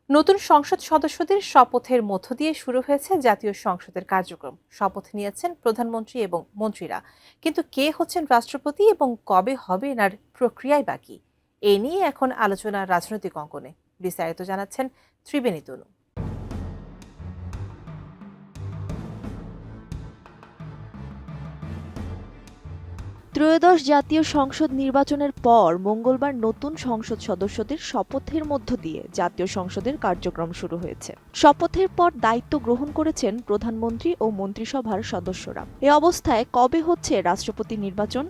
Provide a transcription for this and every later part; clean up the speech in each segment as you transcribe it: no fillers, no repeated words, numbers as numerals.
নতুন সংসদ সদস্যদের শপথের মধ্য দিয়ে শুরু হয়েছে জাতীয় সংসদের কার্যক্রম। শপথ নিয়েছেন প্রধানমন্ত্রী এবং মন্ত্রীরা, কিন্তু কে হচ্ছেন রাষ্ট্রপতি এবং কবে হবে এর প্রক্রিয়ায় বাকি, এ নিয়ে এখন আলোচনা রাজনৈতিক অঙ্গনে। বিস্তারিত জানাচ্ছেন ত্রিবেণী তনু। ত্রয়োদশ জাতীয় সংসদ নির্বাচনের পর মঙ্গলবার নতুন সংসদ সদস্যদের শপথের মধ্য দিয়ে জাতীয় সংসদের কার্যক্রম শুরু হয়েছে। শপথের পর দায়িত্ব গ্রহণ করেছেন প্রধানমন্ত্রী ও মন্ত্রিসভার সদস্যরা। এ অবস্থায় কবে হচ্ছে রাষ্ট্রপতি নির্বাচন?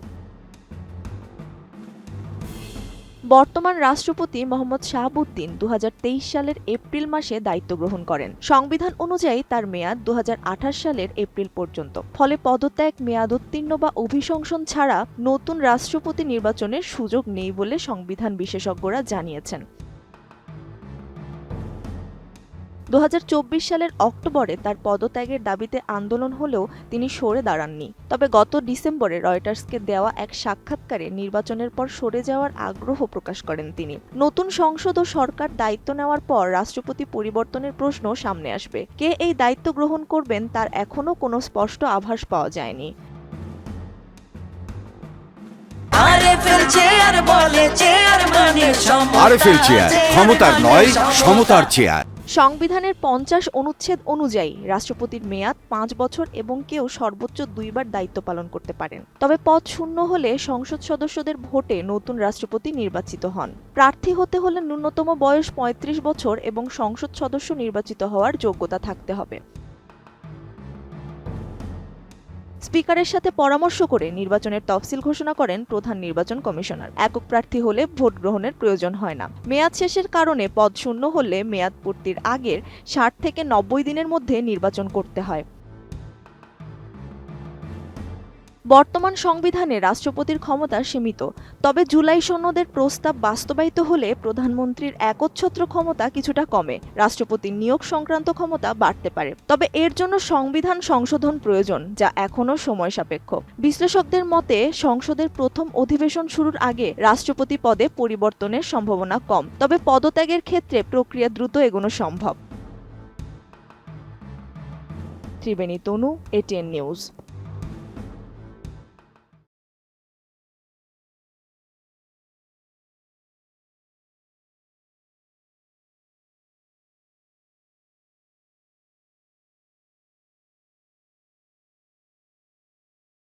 বর্তমান রাষ্ট্রপতি মোহাম্মদ শাহাবুদ্দিন 2023 সালের এপ্রিল মাসে দায়িত্ব গ্রহণ করেন। সংবিধান অনুযায়ী তার মেয়াদ 2028 সালের এপ্রিল পর্যন্ত। ফলে পদত্যাগ, মেয়াদোত্তীর্ণ বা অভিশংসন ছাড়া নতুন রাষ্ট্রপতি নির্বাচনের সুযোগ নেই বলে সংবিধান বিশেষজ্ঞরা জানিয়েছেন। 2024 সালের অক্টোবরে তার পদত্যাগের দাবিতে আন্দোলন হলেও তিনি সরে দাঁড়াননি। তবে গত ডিসেম্বরে রয়টার্সকে দেওয়া এক সাক্ষাৎকারে নির্বাচনের পর সরে যাওয়ার আগ্রহ প্রকাশ করেন তিনি। নতুন সংসদ ও সরকার দায়িত্ব নেওয়ার পর রাষ্ট্রপতি পরিবর্তনের প্রশ্ন সামনে আসবে। কে এই দায়িত্ব গ্রহণ করবেন তার এখনও কোনো স্পষ্ট আভাস পাওয়া যায়নি। ক্ষমতার নয়, সমতার চেয়ার। সংবিধানের 50 অনুচ্ছেদ অনুযায়ী রাষ্ট্রপতির মেয়াদ 5 বছর এবং কেউ সর্বোচ্চ 2 বার দায়িত্ব পালন করতে পারেন। তবে পদ শূন্য হলে সংসদ সদস্যদের ভোটে নতুন রাষ্ট্রপতি নির্বাচিত হন। প্রার্থী হতে হলে ন্যূনতম বয়স 35 বছর এবং সংসদ সদস্য নির্বাচিত হওয়ার যোগ্যতা থাকতে হবে। স্পিকারের সাথে পরামর্শ করে নির্বাচনের তফসিল ঘোষণা করেন প্রধান নির্বাচন কমিশনার। একক প্রার্থী হলে ভোট গ্রহণের প্রয়োজন হয় না। মেয়াদ শেষের কারণে পদ শূন্য হলে মেয়াদ পূর্তির আগের 60 থেকে 90 দিনের মধ্যে নির্বাচন করতে হয়। বর্তমান সংবিধানে রাষ্ট্রপতির ক্ষমতা সীমিত। তবে জুলাই সনদের প্রস্তাব বাস্তবায়িত হলে প্রধানমন্ত্রীর একচ্ছত্র ক্ষমতা কিছুটা কমে, রাষ্ট্রপতির নিয়োগ সংক্রান্ত ক্ষমতা বাড়তে পারে। তবে এর জন্য সংবিধান সংশোধন প্রয়োজন, যা এখনও সময় সাপেক্ষ। বিশ্লেষকদের মতে সংসদের প্রথম অধিবেশন শুরুর আগে রাষ্ট্রপতি পদে পরিবর্তনের সম্ভাবনা কম। তবে পদত্যাগের ক্ষেত্রে প্রক্রিয়া দ্রুত এগোনো সম্ভব। ত্রিবেণী তনু, ATN নিউজ।